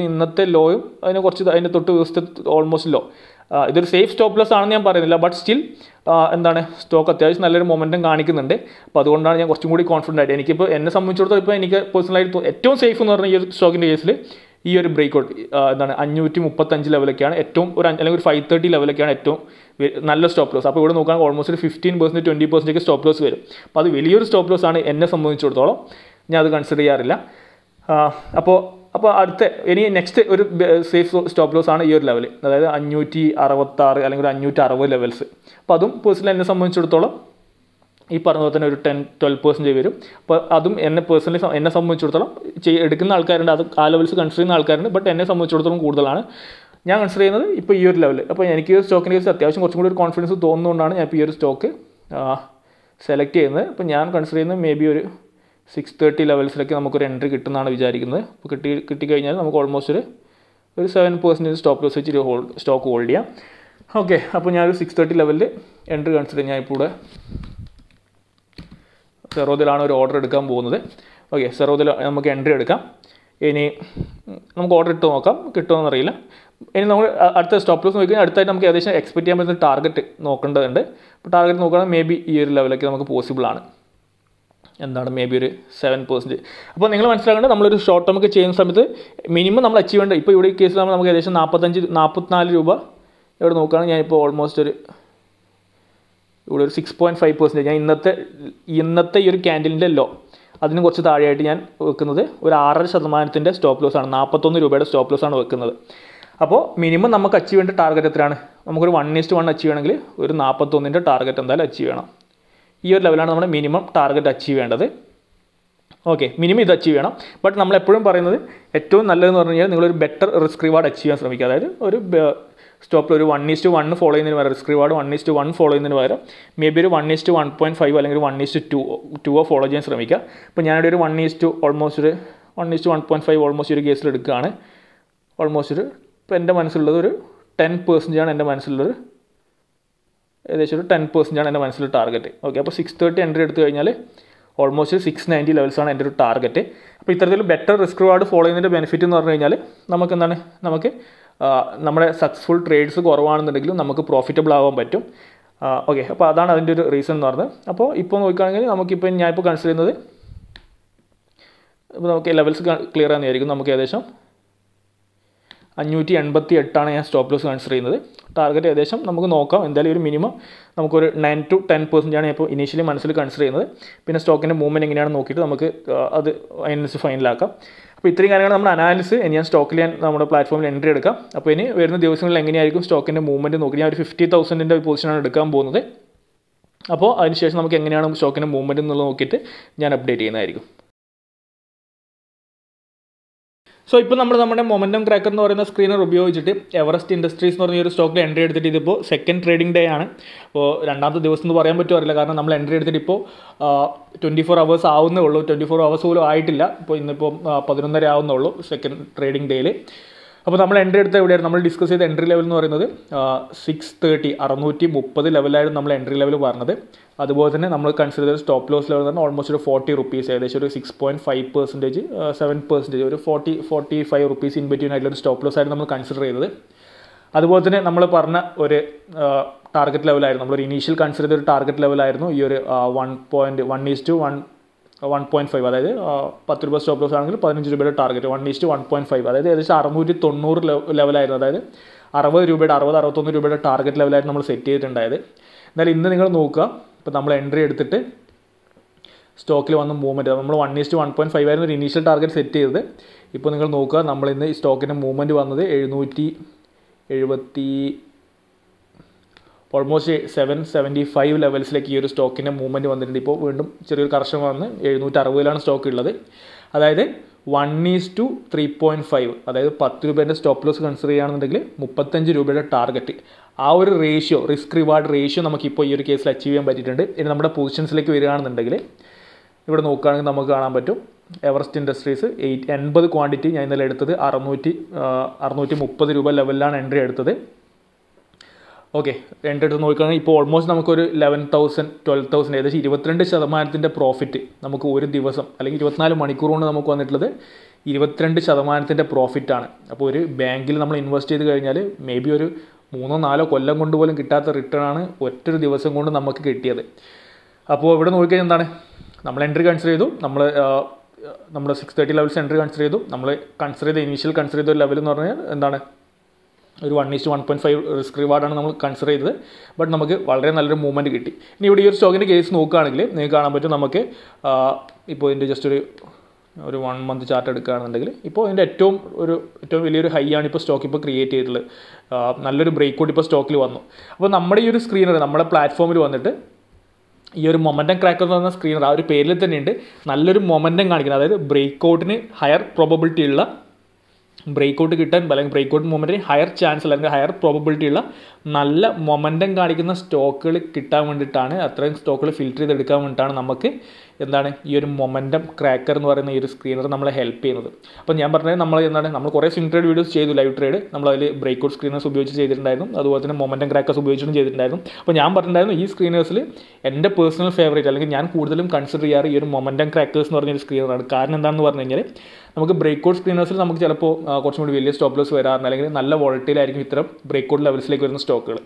ഇന്നത്തെ ലോയും അതിൻ്റെ തൊട്ട് ദിവസത്തെ ഓൾമോസ്റ്റ് ലോ. ഇതൊരു സേഫ് സ്റ്റോപ്പ് ലോസ് ആണെന്ന് ഞാൻ പറയുന്നില്ല, ബട്ട് സ്റ്റിൽ സ്റ്റോക്ക് അത്യാവശ്യം നല്ലൊരു മൊമെൻറ്റം കാണിക്കുന്നുണ്ട്. അപ്പോൾ അതുകൊണ്ടാണ് ഞാൻ കുറച്ചും കൂടി കോൺഫിഡൻ്റ് ആയിട്ട് എനിക്കിപ്പോൾ എന്നെ സംബന്ധിച്ചിടത്തോളം ഇപ്പോൾ എനിക്ക് പേഴ്സണലായിട്ട് ഏറ്റവും സേഫ് എന്ന് പറഞ്ഞാൽ ഈ ഒരു സ്റ്റോക്കിൻ്റെ കേസിൽ ഈ ഒരു ബ്രേക്കൗട്ട് 535 ലെവലൊക്കെയാണ് ഏറ്റവും അല്ലെങ്കിൽ ഒരു 530 ലെവലൊക്കെയാണ് ഏറ്റവും നല്ല സ്റ്റോപ്പ് ലോസ്. അപ്പോൾ ഇവിടെ നോക്കുകയാണെങ്കിൽ ഓൾമോസ്റ്റ് ഒരു 15% 20% ഒക്കെ സ്റ്റോപ്പ് ലോസ് വരും. അപ്പോൾ അത് വലിയൊരു സ്റ്റോപ്പ് ലോസ് ആണ് എന്നെ സംബന്ധിച്ചിടത്തോളം, ഞാൻ അത് കൺസിഡർ ചെയ്യാറില്ല. അപ്പോൾ ഇനി നെക്സ്റ്റ് ഒരു സേഫ് സ്റ്റോപ്പ് ലോസ് ആണ് ഈ ഒരു ലെവൽ, അതായത് 566 അല്ലെങ്കിൽ ഒരു 560 ലെവൽസ്. അപ്പോൾ അതും പേഴ്സണലി എന്നെ സംബന്ധിച്ചിടത്തോളം ഈ പറഞ്ഞ പോലെ തന്നെ ഒരു 10-12% വരും. അപ്പോൾ അതും എന്നെ സംബന്ധിച്ചിടത്തോളം എടുക്കുന്ന ആൾക്കാരുണ്ട്, അത് ആ ലെവൽസ് കൺസിഡർ ചെയ്യുന്ന ആൾക്കാരുണ്ട്, ബട്ട് എന്നെ സംബന്ധിച്ചിടത്തോളം കൂടുതലാണ് ഞാൻ കൺസിഡർ ചെയ്യുന്നത് ഇപ്പോൾ ഈ ഒരു ലെവൽ. അപ്പോൾ എനിക്ക് ഈ സ്റ്റോക്കിനെ കുറിച്ച് അത്യാവശ്യം കുറച്ചും കൂടി ഒരു കോൺഫിഡൻസ് തോന്നുന്നതുകൊണ്ടാണ് ഞാൻ ഇപ്പോൾ ഈ ഒരു സ്റ്റോക്ക് സെലക്ട് ചെയ്യുന്നത്. അപ്പോൾ ഞാൻ കൺസിഡർ ചെയ്യുന്നത് മേ ബി ഒരു 630 ലെവൽസിലൊക്കെ നമുക്കൊരു എൻട്രി കിട്ടുമെന്നാണ് വിചാരിക്കുന്നത്. അപ്പോൾ കിട്ടിക്കഴിഞ്ഞാൽ നമുക്ക് ഓൾമോസ്റ്റ് ഒരു 7% സ്റ്റോപ്പ് ലോസ് വെച്ച് സ്റ്റോക്ക് ഹോൾഡ് ചെയ്യാം. ഓക്കെ, അപ്പോൾ ഞാനൊരു 630 ലെവലിൽ എൻട്രി കൺസിഡർ ഞാൻ ഇപ്പോൾ ഇവിടെ സെറോദിലാണ് ഒരു ഓർഡർ എടുക്കാൻ പോകുന്നത്. ഓക്കെ, സെറോദിൽ നമുക്ക് എൻട്രി എടുക്കാം. ഇനി നമുക്ക് ഓർഡർ ഇട്ട് നോക്കാം, കിട്ടുമോ അറിയില്ല. ഇനി നമ്മൾ അടുത്ത സ്റ്റോപ്പ് ലോസ് നോക്കിക്കഴിഞ്ഞാൽ അടുത്തായിട്ട് നമുക്ക് ഏകദേശം എക്സ്പെക്ട് ചെയ്യാൻ പറ്റുന്ന ടാർഗറ്റ് നോക്കേണ്ടതുണ്ട്. അപ്പോൾ ടാർഗറ്റ് നോക്കുകയാണെങ്കിൽ മേ ബി ഈ ഒരു ലെവലൊക്കെ നമുക്ക് പോസിബിളാണ്. എന്താണ് മേ ബി ഒരു 7%. അപ്പോൾ നിങ്ങൾ മനസ്സിലാക്കേണ്ടത് നമ്മളൊരു ഷോർട്ട് ടേം ഒക്കെ ചെയ്യുന്ന സമയത്ത് മിനിമം നമ്മൾ അച്ചീവ് ചെയ്യേണ്ട, ഇപ്പോൾ ഇവിടെ ഈ കേസിൽ നമുക്ക് ഏകദേശം 44 രൂപ ഇവിടെ നോക്കുകയാണെങ്കിൽ ഞാനിപ്പോൾ ഓൾമോസ്റ്റ് ഇവിടെ ഒരു 6.5%. ഞാൻ ഇന്നത്തെ ഈ ഒരു ക്യാൻഡിലിൻ്റെ ലോ അതിന് കുറച്ച് താഴെയായിട്ട് ഞാൻ വെക്കുന്നത് ഒരു 6% സ്റ്റോപ്പ് ലോസാണ്. 41 രൂപയുടെ സ്റ്റോപ്പ് ലോസാണ് വെക്കുന്നത്. അപ്പോൾ മിനിമം നമുക്ക് അച്ചീവ് ചെയ്യേണ്ട ടാർഗറ്റ് എത്രയാണ്? നമുക്കൊരു 1:1 അച്ചീവ് ചെയ്യണമെങ്കിൽ ഒരു 41 ടാർഗറ്റ് എന്തായാലും അച്ചീവ് ചെയ്യണം. ഈ ഒരു ലെവലാണ് നമ്മുടെ മിനിമം ടാർഗറ്റ് അച്ചീവ് ചെയ്യേണ്ടത്. ഓക്കെ, മിനിമം ഇത് അച്ചീവ് ചെയ്യണം. ബട്ട് നമ്മൾ എപ്പോഴും പറയുന്നത് ഏറ്റവും നല്ലതെന്ന് പറഞ്ഞു കഴിഞ്ഞാൽ നിങ്ങളൊരു ബെറ്റർ റിസ്ക് റിവാർഡ് അച്ചീവ് ചെയ്യാൻ ശ്രമിക്കുക. അതായത് ഒരു സ്റ്റോപ്പിൽ ഒരു 1:1 ഫോളോ ചെയ്യുന്നതിന് പകരം, റിസ്ക് റിവാർഡ് 1:1 ഫോളോ ചെയ്യുന്നതിന് പകരം മേ ബി ഒരു 1:1.5 അല്ലെങ്കിൽ 1:2 ഫോളോ ചെയ്യാൻ ശ്രമിക്കുക. ഇപ്പോൾ ഞാനിവിടെ ഒരു 1:1.5 ഓൾമോസ്റ്റ് ഒരു കേസിൽ എടുക്കുകയാണ്. ഓൾമോസ്റ്റ് ഇപ്പോൾ എൻ്റെ മനസ്സിലുള്ളത് ഒരു 10% എൻ്റെ മനസ്സിലുള്ളത്, ഏകദേശം ഒരു 10% എൻ്റെ മനസ്സിലുള്ള ടാർഗറ്റ്. ഓക്കെ, അപ്പോൾ 630 എൻട്രി എടുത്തു കഴിഞ്ഞാൽ ഓൾമോസ്റ്റ് 690 ലെവൽസാണ് എൻ്റെ ഒരു ടാർഗറ്റ്. അപ്പോൾ ഇത്തരത്തിൽ ബെറ്റർ റിസ്ക് റിവാർഡ് ഫോളോ ചെയ്യുന്നതിൻ്റെ ബെനിഫിറ്റ് എന്ന് പറഞ്ഞു കഴിഞ്ഞാൽ നമുക്ക് നമ്മുടെ സക്സസ്ഫുൾ ട്രേഡ്സ് കുറവാണെന്നുണ്ടെങ്കിലും നമുക്ക് പ്രോഫിറ്റബിൾ ആവാൻ പറ്റും. ഓക്കെ, അപ്പോൾ അതാണ് അതിൻ്റെ ഒരു റീസൺ എന്ന് പറഞ്ഞത്. അപ്പോൾ ഇപ്പോൾ നോക്കുകയാണെങ്കിൽ നമുക്കിപ്പോൾ ഞാനിപ്പോൾ കൺസിഡർ ചെയ്യുന്നത്, ഇപ്പോൾ നമുക്ക് ലെവൽസ് ക്ലിയർ ആണെന്നായിരിക്കും. നമുക്ക് ഏകദേശം 588 ഞാൻ സ്റ്റോപ്പ് ലോസ് കൺസിഡർ ചെയ്യുന്നത്. ടാർഗറ്റ് ഏകദേശം നമുക്ക് നോക്കാം. എന്തായാലും ഒരു മിനിമം നമുക്കൊരു 9 to 10% ഇപ്പോൾ ഇനീഷ്യലി മനസ്സിൽ കൺസിഡർ ചെയ്യുന്നത്. പിന്നെ സ്റ്റോക്കിൻ്റെ മൂവ്മെൻറ്റ് എങ്ങനെയാണെന്ന് നോക്കിയിട്ട് നമുക്ക് അത് അതിനനുസരിച്ച് ഫൈനലാക്കാം. അപ്പോൾ ഇത്രയും കാര്യങ്ങൾ നമ്മുടെ അനാലിസിസ് ഞാൻ സ്റ്റോക്കിൽ നമ്മുടെ പ്ലാറ്റ്ഫോമിൽ എൻട്രി എടുക്കാം. അപ്പോൾ ഇനി വരുന്ന ദിവസങ്ങളിൽ എങ്ങനെയായിരിക്കും സ്റ്റോക്കിൻ്റെ മൂവ്മെൻറ്റ് നോക്കി ഞാൻ ഒരു 50,000 പൊസിഷനാണ് എടുക്കാൻ പോകുന്നത്. അപ്പോൾ അതിനുശേഷം നമുക്ക് എങ്ങനെയാണ് സ്റ്റോക്കിൻ്റെ മൂവ്മെൻറ്റ് എന്നുള്ളത് നോക്കിയിട്ട് ഞാൻ അപ്ഡേറ്റ് ചെയ്യുന്നതായിരിക്കും. സോ ഇപ്പോൾ നമ്മുടെ മൊമെൻറ്റം ക്രാക്കർ എന്ന് പറയുന്ന സ്ക്രീനർ ഉപയോഗിച്ചിട്ട് എവറസ്റ്റ് ഇൻഡസ്ട്രീസ് എന്ന് പറഞ്ഞ ഒരു സ്റ്റോക്കിൽ എൻട്രി എടുത്തിട്ട് ഇതിപ്പോൾ സെക്കൻഡ് ട്രേഡിംഗ് ഡേ ആണ്. അപ്പോൾ രണ്ടാമത്തെ ദിവസം എന്ന് പറയാൻ പറ്റുമോ അറിയില്ല, കാരണം നമ്മൾ എൻട്രി എടുത്തിട്ട് ഇപ്പോൾ 24 hours ആവുന്നേ ഉള്ളൂ. 24 hours പോലും ആയിട്ടില്ല. ഇപ്പോൾ ഇന്നിപ്പോൾ 11:30 ആവുന്നേ ഉള്ളൂ സെക്കൻഡ് ട്രേഡിംഗ് ഡേയിൽ. അപ്പോൾ നമ്മൾ എൻട്രി എടുത്ത എവിടെയായിരുന്നു നമ്മൾ ഡിസ്കസ് ചെയ്ത എൻട്രി ലെവൽ എന്ന് പറയുന്നത് 630 ലെവലായിരുന്നു നമ്മൾ എൻട്രി ലെവൽ പറഞ്ഞത്. അതുപോലെ തന്നെ നമ്മൾ കൺസിഡർ ചെയ്ത സ്റ്റോപ്പ് ലോസ് ലെവൽ പറഞ്ഞാൽ ഓൾമോസ്റ്റ് ഒരു 40 rupees, ഏകദേശം ഒരു 6.5%, 7%, ഒരു 45 rupees ഇൻ ബിറ്റ്വീൻ ആയിട്ടുള്ള സ്റ്റോപ്പ് ലോസ് ആയിരുന്നു നമ്മൾ കൺസിഡർ ചെയ്തത്. അതുപോലെ തന്നെ നമ്മൾ പറഞ്ഞ ഒരു ടാർഗറ്റ് ലെവലായിരുന്നു, നമ്മളൊരു ഇനീഷ്യൽ കൺസിഡർ ചെയ്ത ഒരു ടാർഗറ്റ് ലെവലായിരുന്നു ഈ ഒരു 1.5, അതായത് 10 രൂപ സ്റ്റോപ്പ് ലോസ് ആണെങ്കിൽ 15 രൂപയുടെ ടാർഗറ്റ് 1:1.5, അതായത് ഏകദേശം 690 ലെവലായിരുന്നു. അതായത് 61 രൂപയുടെ ടാർഗറ്റ് ലെവലായിരുന്നു നമ്മൾ സെറ്റ് ചെയ്തിട്ടുണ്ടായത്. എന്നാലും ഇന്ന് നിങ്ങൾ നോക്കുക, ഇപ്പോൾ നമ്മൾ എൻട്രി എടുത്തിട്ട് സ്റ്റോക്കിൽ വന്ന മൂവ്മെൻറ്റ് നമ്മൾ 1:1.5 ആയിരുന്നു ഒരു ഇനീഷ്യൽ ടാർഗറ്റ് സെറ്റ് ചെയ്തത്. ഇപ്പോൾ നിങ്ങൾ നോക്കുക, നമ്മളിന്ന് ഈ സ്റ്റോക്കിൻ്റെ മൂവ്മെൻറ്റ് വന്നത് 770 ഓൾമോസ്റ്റ് 775 ലെവൽസിലേക്ക് ഈ ഒരു സ്റ്റോക്കിൻ്റെ മൂവ്മെൻറ്റ് വന്നിട്ടുണ്ട്. ഇപ്പോൾ വീണ്ടും ചെറിയൊരു കർഷകം വന്ന് 760 സ്റ്റോക്ക് ഉള്ളത്. അതായത് 1:3.5, അതായത് 10 രൂപേൻ്റെ സ്റ്റോപ്പ് ലോസ് കൺസിഡർ ചെയ്യുകയാണെന്നുണ്ടെങ്കിൽ 35 രൂപയുടെ ടാർഗറ്റ്. ആ ഒരു റേഷ്യോ, റിസ്ക് റിവാർഡ് റേഷ്യോ നമുക്കിപ്പോൾ ഈ ഒരു കേസിൽ അച്ചീവ് ചെയ്യാൻ പറ്റിയിട്ടുണ്ട്. ഇനി നമ്മുടെ പൊസിഷൻസിലേക്ക് വരികയാണെന്നുണ്ടെങ്കിൽ ഇവിടെ നോക്കുകയാണെങ്കിൽ നമുക്ക് കാണാൻ പറ്റും എവറസ്റ്റ് ഇൻഡസ്ട്രീസ് 80 ക്വാണ്ടിറ്റി ഞാൻ ഇന്നലെ എടുത്തത് 630 രൂപ ലെവലിലാണ് എൻട്രി എടുത്തത്. ഓക്കെ, എൻട്രി എടുത്ത് നോക്കുകയാണെങ്കിൽ ഇപ്പോൾ ഓൾമോസ്റ്റ് നമുക്കൊരു 11,000 12,000 ഏകദേശം 22% പ്രോഫിറ്റ് നമുക്ക് ഒരു ദിവസം അല്ലെങ്കിൽ 24 മണിക്കൂർ കൊണ്ട് നമുക്ക് വന്നിട്ടുള്ളത് 22% പ്രോഫിറ്റാണ്. അപ്പോൾ ഒരു ബാങ്കിൽ നമ്മൾ ഇൻവെസ്റ്റ് ചെയ്ത് കഴിഞ്ഞാൽ മേ ബി ഒരു 3-4 കൊല്ലം കൊണ്ട് പോലും കിട്ടാത്ത റിട്ടേൺ ആണ് ഒറ്റൊരു ദിവസം കൊണ്ട് നമുക്ക് കിട്ടിയത്. അപ്പോൾ ഇവിടെ നോക്കിക്കഴിഞ്ഞാൽ എന്താണ്, നമ്മൾ എൻട്രി കൺസിഡർ ചെയ്തു, നമ്മൾ 630 ലെവൽസ് എൻട്രി കൺസിഡർ ചെയ്തു. നമ്മൾ കൺസിഡർ ചെയ്ത ഇനീഷ്യൽ കൺസിഡർ ചെയ്ത ഒരു ലെവൽ എന്ന് പറഞ്ഞാൽ എന്താണ്, ഒരു 1:1.5 റിസ്ക് റിവാർഡാണ് നമ്മൾ കൺസിഡർ ചെയ്തത്. ബട്ട് നമുക്ക് വളരെ നല്ലൊരു മൂവ്മെൻറ്റ് കിട്ടി. ഇനി ഇവിടെ ഈ ഒരു സ്റ്റോക്കിൻ്റെ കേസ് നോക്കുകയാണെങ്കിൽ നിങ്ങൾക്ക് കാണാൻ പറ്റും, നമുക്ക് ഇപ്പോൾ ഇതിൻ്റെ ജസ്റ്റ് ഒരു 1 month ചാർട്ട് എടുക്കുകയാണെന്നുണ്ടെങ്കിൽ ഇപ്പോൾ ഇതിൻ്റെ ഏറ്റവും വലിയൊരു ഹൈ ആണ് ഇപ്പോൾ സ്റ്റോക്ക് ഇപ്പോൾ ക്രിയേറ്റ് ചെയ്തിട്ടുള്ളത്. നല്ലൊരു ബ്രേക്ക് ഔട്ട് ഇപ്പോൾ സ്റ്റോക്കിൽ വന്നു. അപ്പോൾ നമ്മുടെ ഈ ഒരു സ്ക്രീനർ നമ്മുടെ പ്ലാറ്റ്ഫോമിൽ വന്നിട്ട് ഈ ഒരു മൊമെൻറ്റം ക്രാക്കർ എന്ന് പറഞ്ഞ സ്ക്രീനർ ആ ഒരു പേരിൽ തന്നെയുണ്ട് നല്ലൊരു മൊമെൻറ്റം കാണിക്കുന്നത്, അതായത് ബ്രേക്ക് ഔട്ടിന് ഹയർ പ്രോബബിലിറ്റി ഉള്ള ബ്രേക്കൗട്ട് കിട്ടാൻ അല്ലെങ്കിൽ ബ്രേക്കൗട്ട് മൂവ്മെൻറ്റിന് ഹയർ ചാൻസ് അല്ലെങ്കിൽ ഹയർ പ്രോബബിലിറ്റി ഉള്ള നല്ല മൊമെൻറ്റം കാണിക്കുന്ന സ്റ്റോക്കുകൾ കിട്ടാൻ വേണ്ടിയിട്ടാണ്, അത്രയും സ്റ്റോക്കുകൾ ഫിൽറ്റർ ചെയ്തെടുക്കാൻ വേണ്ടിയിട്ടാണ് നമുക്ക് എന്താണ് ഈ ഒരു മൊമെൻറ്റം ക്രാക്കർ എന്ന് പറയുന്ന ഈ ഒരു സ്ക്രീനർ നമ്മളെ ഹെൽപ്പ് ചെയ്യുന്നത്. അപ്പോൾ ഞാൻ പറഞ്ഞത് നമ്മൾ കുറേ സ്വിംഗ് ട്രേഡ് വീഡിയോസ് ചെയ്തു, ലൈവ് ട്രേഡ് നമ്മളതിൽ ബ്രേക്കൗട്ട് സ്ക്രീനേഴ്സ് ഉപയോഗിച്ച് ചെയ്തിട്ടുണ്ടായിരുന്നു, അതുപോലെ തന്നെ മൊമെൻറ്റം ക്രാക്കേഴ്സ് ഉപയോഗിച്ചിട്ടും ചെയ്തിട്ടുണ്ടായിരുന്നു. അപ്പോൾ ഞാൻ പറഞ്ഞിട്ടുണ്ടായിരുന്നു ഈ സ്ക്രീനേഴ്സിൽ എൻ്റെ പേഴ്സണൽ ഫേവറേറ്റ് അല്ലെങ്കിൽ ഞാൻ കൂടുതലും കൺസിഡർ ചെയ്യാറ് ഈ ഒരു മൊമെൻറ്റം ക്രാക്കേഴ്സ് എന്ന് പറഞ്ഞൊരു സ്ക്രീനറാണ്. കാരണം എന്താണെന്ന് പറഞ്ഞു കഴിഞ്ഞാൽ നമുക്ക് ബ്രേക്കൗട്ട് സ്ക്രീനേഴ്സിൽ നമുക്ക് ചിലപ്പോൾ കുറച്ചും കൂടി വലിയ സ്റ്റോപ്പ് ലോസ് വരാറുണ്ട്, അല്ലെങ്കിൽ നല്ല വോളറ്റൈലായിരിക്കും ഇത്തരം ബ്രേക്കൗട്ട് ലെവൽസിലേക്ക് വരുന്ന സ്റ്റോക്കുകൾ.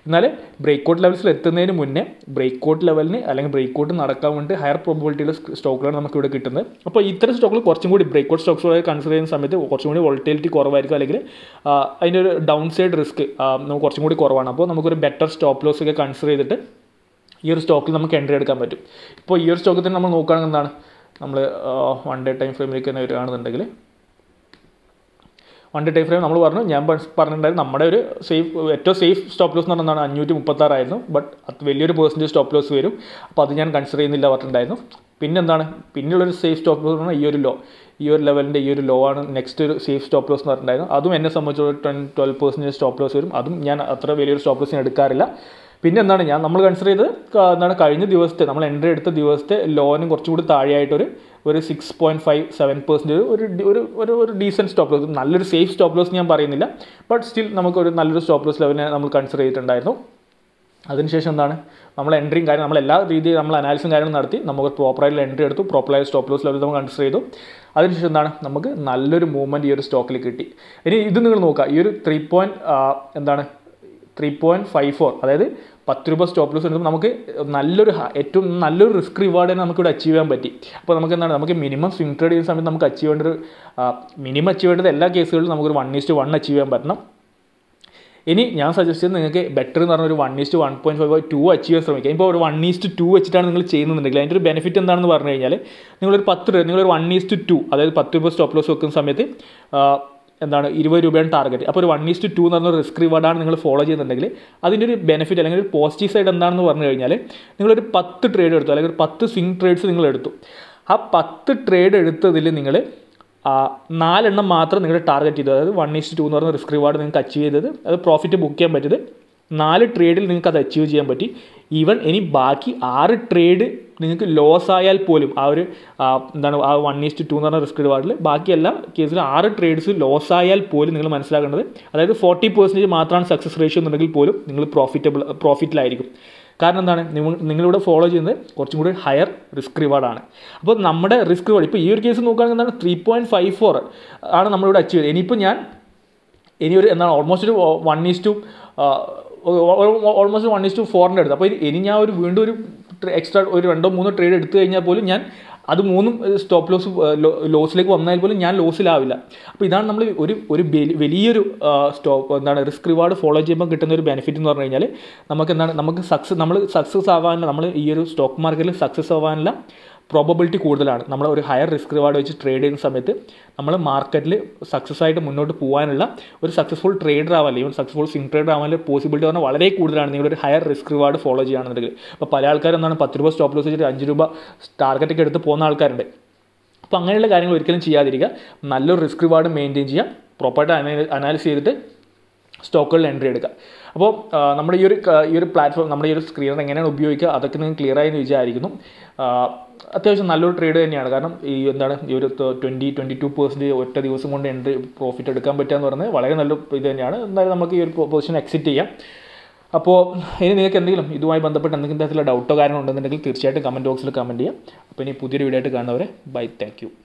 എന്നാൽ ബ്രേക്കൗട്ട് ലെവൽസിൽ എത്തുന്നതിന് മുന്നേ ബ്രേക്കൗട്ട് ലെവലിന് അല്ലെങ്കിൽ ബ്രേക്കൗട്ട് നടക്കാൻ വേണ്ടി ഹയർ പ്രോബബിലിറ്റിയുള്ള സ്റ്റോക്കുകളാണ് നമുക്ക് ഇവിടെ കിട്ടുന്നത്. അപ്പോൾ ഇത്തരം സ്റ്റോക്കുകൾ കുറച്ചും കൂടി ബ്രേക്കൗട്ട് സ്റ്റോക്സുകളെ കൺസിഡർ ചെയ്യുന്ന സമയത്ത് കുറച്ചും കൂടി വോളറ്റൈലിറ്റി കുറവായിരിക്കും, അല്ലെങ്കിൽ അതിൻ്റെ ഒരു ഡൗൺ സൈഡ് റിസ്ക് നമുക്ക് കുറച്ചും കൂടി കുറവാണ്. അപ്പോൾ നമുക്കൊരു ബെറ്റർ സ്റ്റോപ്പ് ലോസ് ഒക്കെ കൺസിഡർ ചെയ്തിട്ട് ഈ ഒരു സ്റ്റോക്കിൽ നമുക്ക് എൻട്രി എടുക്കാൻ പറ്റും. ഇപ്പോൾ ഈ ഒരു സ്റ്റോക്കിൽ തന്നെ നമ്മൾ നോക്കുകയാണെങ്കിൽ എന്താണ്, നമ്മൾ 1 ഡേ ടൈം ഫ്രെയിമിലേക്ക് തന്നെ വരികയാണെന്നുണ്ടെങ്കിൽ 1 ഡേ ടൈം ഫ്രെയിം നമ്മൾ ഞാൻ പറഞ്ഞിട്ടുണ്ടായിരുന്നു നമ്മുടെ ഒരു ഏറ്റവും സേഫ് സ്റ്റോപ്പ് ലോസ് എന്ന് പറഞ്ഞാൽ 536 ആയിരുന്നു. ബട്ട് അത് വലിയൊരു പെർസെൻറ്റേജ് സ്റ്റോപ്പ് ലോസ് വരും, അപ്പോൾ അത് ഞാൻ കൺസിഡർ ചെയ്യുന്നില്ല പറഞ്ഞിട്ടുണ്ടായിരുന്നു. പിന്നെന്താണ്, പിന്നെയുള്ളൊരു സേഫ് സ്റ്റോപ്പ് ലോസ് എന്ന് പറഞ്ഞാൽ ഈ ഒരു ലെവലിൻ്റെ ഈ ഒരു ലോ ആണ് നെക്സ്റ്റ് ഒരു സേഫ് സ്റ്റോപ്പ് ലോസ് എന്ന് പറഞ്ഞിട്ടുണ്ടായിരുന്നു. അതും എന്നെ സംബന്ധിച്ചോളം 12% സ്റ്റോപ്പ് ലോസ് വരും. അതും ഞാൻ അത്ര വലിയൊരു സ്റ്റോപ്പ് ലോസ് ഞാൻ എടുക്കാറില്ല. പിന്നെ എന്താണ് നമ്മൾ കൺസിഡർ ചെയ്തത് കഴിഞ്ഞ ദിവസത്തെ നമ്മൾ എൻട്രി എടുത്ത ദിവസത്തെ ലോനും കുറച്ചുകൂടി താഴെയായിട്ടൊരു 6.57% ഒരു ഡീസൻറ്റ് സ്റ്റോപ്പ് ലോസ്, നല്ലൊരു സേഫ് സ്റ്റോപ്പ് ലോസ് ഞാൻ പറയുന്നില്ല, ബട്ട് സ്റ്റിൽ നമുക്കൊരു നല്ലൊരു സ്റ്റോപ്പ് ലോസ് ലെവലിനെ നമ്മൾ കൺസിഡർ ചെയ്തിട്ടുണ്ടായിരുന്നു. അതിനുശേഷം എന്താണ് നമ്മൾ എൻട്രിയും കാര്യം നമ്മൾ എല്ലാ രീതിയിൽ നമ്മൾ അനാലിസും കാര്യങ്ങളും നടത്തി നമുക്ക് പ്രോപ്പറായിട്ടുള്ള എൻട്രി എടുത്തു, പ്രോപ്പറായ സ്റ്റോപ്പ് ലോസ് ലെവൽ നമ്മൾ കൺസിഡർ ചെയ്തു. അതിനുശേഷം എന്താണ് നമുക്ക് നല്ലൊരു മൂവ്മെൻറ്റ് ഈ ഒരു സ്റ്റോക്കിൽ കിട്ടി. ഇനി ഇത് നിങ്ങൾ നോക്കുക, ഈ ഒരു 3.54 അതായത് 10 രൂപ സ്റ്റോപ്പ് ലോസ് എടുക്കുമ്പോൾ നമുക്ക് ഏറ്റവും നല്ലൊരു റിസ്ക് റിവാർഡ് തന്നെ നമുക്കിവിടെ അച്ചീവ് ചെയ്യാൻ പറ്റി. അപ്പോൾ നമുക്ക് എന്താണ്, നമുക്ക് മിനിമം സ്വിംഗ് ട്രേഡ് ചെയ്യുന്ന സമയത്ത് നമുക്ക് അച്ചീവ് ചെയ്യേണ്ടത് എല്ലാ കേസുകളിലും നമുക്കൊരു 1:1 അച്ചീവ് ചെയ്യാൻ പറ്റണം. ഇനി ഞാൻ സജസ്റ്റ് ചെയ്യുന്നത് നിങ്ങൾക്ക് ബെറ്റർ എന്ന് പറഞ്ഞാൽ ഒരു 1:1.5 2 അച്ചീവ് ചെയ്യാൻ ശ്രമിക്കുക. ഇപ്പോൾ ഒരു 1:2 വെച്ചിട്ടാണ് നിങ്ങൾ ചെയ്യുന്നുണ്ടെങ്കിൽ അതിൻ്റെ ഒരു ബെനിഫിറ്റ് എന്താണെന്ന് പറഞ്ഞു കഴിഞ്ഞാൽ നിങ്ങളൊരു 1:2 അതായത് 10 രൂപ സ്റ്റോപ്പ് ലോസ് വെക്കുന്ന സമയത്ത് 20 രൂപയാണ് ടാർഗറ്റ്. അപ്പോൾ ഒരു 1:2 എന്ന് പറഞ്ഞ റിസ്ക് റിവാർഡാണ് നിങ്ങൾ ഫോളോ ചെയ്യുന്നുണ്ടെങ്കിൽ അതിൻ്റെ ഒരു ബെനിഫിറ്റ് അല്ലെങ്കിൽ ഒരു പോസിറ്റീവ് സൈഡ് എന്താണെന്ന് പറഞ്ഞു കഴിഞ്ഞാൽ നിങ്ങളൊരു 10 ട്രേഡ് എടുത്തു, അല്ലെങ്കിൽ ഒരു 10 സ്വിംഗ് ട്രേഡ്സ് നിങ്ങൾ എടുത്തു. ആ 10 ട്രേഡ് എടുത്തതിൽ നിങ്ങൾ 4 എണ്ണം മാത്രം നിങ്ങൾ ടാർഗറ്റ് ചെയ്തു, അതായത് 1:2 എന്ന് പറഞ്ഞ റിസ്ക് റിവാർഡ് നിങ്ങൾക്ക് അച്ചീവ് ചെയ്തത്, അത് പ്രോഫിറ്റ് ബുക്ക് ചെയ്യാൻ പറ്റിയത് 4 ട്രേഡിൽ നിങ്ങൾക്ക് അത് അച്ചീവ് ചെയ്യാൻ പറ്റി. ഇനി ബാക്കി 6 ട്രേഡ് നിങ്ങൾക്ക് ലോസ് ആയാൽ പോലും ആ 1:2 എന്ന് പറഞ്ഞ റിസ്ക് റിവാർഡിൽ ബാക്കി എല്ലാ കേസിലും 6 ട്രേഡ്സ് ലോസ് ആയാൽ പോലും നിങ്ങൾ മനസ്സിലാക്കേണ്ടത്, അതായത് 40% മാത്രമാണ് സക്സസ് റേഷ്യോ എന്നുണ്ടെങ്കിൽ പോലും നിങ്ങൾ പ്രോഫിറ്റിലായിരിക്കും. കാരണം എന്താണ്, നിങ്ങളിവിടെ ഫോളോ ചെയ്യുന്നത് കുറച്ചും കൂടി ഹയർ റിസ്ക് റിവാർഡാണ്. അപ്പോൾ നമ്മുടെ റിസ്ക് റിവാർഡ് ഇപ്പോൾ ഈ ഒരു കേസ് നോക്കുകയാണെങ്കിൽ 3.54 ആണ് നമ്മളിവിടെ അച്ചീവ് ചെയ്തത്. ഓൾമോസ്റ്റ് ഒരു 1:4 എടുത്തു. അപ്പോൾ ഇനി ഞാൻ വീണ്ടും ഒരു എക്സ്ട്രാ ഒരു 2-3 ട്രേഡ് എടുത്തു കഴിഞ്ഞാൽ പോലും ഞാൻ അത് 3 സ്റ്റോപ്പ് ലോസിലേക്ക് വന്നാൽ പോലും ഞാൻ ലോസിലാവില്ല. അപ്പോൾ ഇതാണ് നമ്മൾ ഒരു വലിയൊരു റിസ്ക് റിവാർഡ് ഫോളോ ചെയ്യുമ്പോൾ കിട്ടുന്ന ഒരു ബെനിഫിറ്റ് എന്ന് പറഞ്ഞു കഴിഞ്ഞാൽ നമുക്ക് സക്സസ് ആവാനുള്ള, നമ്മൾ ഈ ഒരു സ്റ്റോക്ക് മാർക്കറ്റിൽ സക്സസ് ആവാനുള്ള പ്രോബബിലിറ്റി കൂടുതലാണ്. നമ്മൾ ഒരു ഹയർ റിസ്ക് റിവാർഡ് വെച്ച് ട്രേഡ് ചെയ്യുന്ന സമയത്ത് നമ്മൾ മാർക്കറ്റിൽ സക്സസ് ആയിട്ട് മുന്നോട്ട് പോകാനുള്ള ഒരു സക്സസ്ഫുൾ ട്രേഡർ ആവാൻ, അല്ലെങ്കിൽ സക്സസ്ഫുൾ സ്വിംഗ് ട്രേഡർ ആവാനുള്ള പോസിബിലിറ്റി പറഞ്ഞാൽ വളരെ കൂടുതലാണ് നിങ്ങളൊരു ഹയർ റിസ്ക് റിവാർഡ് ഫോളോ ചെയ്യുകയാണെന്നുണ്ടെങ്കിൽ. അപ്പോൾ പല ആൾക്കാരും 10 രൂപ സ്റ്റോപ്പ് ലോസ് വെച്ചിട്ട് 5 രൂപ ടാർഗറ്റൊക്കെ എടുത്ത് പോകുന്ന ആൾക്കാരുണ്ട്. അപ്പോൾ അങ്ങനെയുള്ള കാര്യങ്ങൾ ഒരിക്കലും ചെയ്യാതിരിക്കുക, നല്ലൊരു റിസ്ക് റിവാർഡ് മെയിൻറ്റെയിൻ ചെയ്യുക, പ്രോപ്പറായിട്ട് അനാലിസ് ചെയ്തിട്ട് സ്റ്റോക്കുകളിൽ എൻട്രി എടുക്കുക. അപ്പോൾ നമ്മുടെ ഈ ഒരു പ്ലാറ്റ്ഫോം, നമ്മുടെ ഈ ഒരു സ്ക്രീനർ എങ്ങനെയാണ് ഉപയോഗിക്കുക അതൊക്കെ നിങ്ങൾ ക്ലിയർ ആയി എന്ന് വിചാരിക്കുന്നു. അത്യാവശ്യം നല്ലൊരു ട്രേഡ് തന്നെയാണ്. കാരണം ഈ ഒരു 22% ഒറ്റ ദിവസം കൊണ്ട് എൻട്രി പ്രോഫിറ്റ് എടുക്കാൻ പറ്റുക എന്ന് പറഞ്ഞാൽ വളരെ നല്ല ഇത് തന്നെയാണ്. എന്തായാലും നമുക്ക് ഈ ഒരു പൊസിഷൻ എക്സിറ്റ് ചെയ്യാം. അപ്പോൾ ഇനി നിങ്ങൾക്ക് എന്തെങ്കിലും ഇതുമായി ബന്ധപ്പെട്ട് എന്തെങ്കിലും തരത്തിലുള്ള ഡൗട്ടോ കാര്യങ്ങളോ ഉണ്ടെന്നുണ്ടെങ്കിൽ തീർച്ചയായിട്ടും കമൻറ്റ് ബോക്സിൽ കമൻറ്റ് ചെയ്യാം. അപ്പോൾ ഇനി പുതിയൊരു വീഡിയോ ആയിട്ട് കാണുന്നവരെ ബൈ, താങ്ക് യു.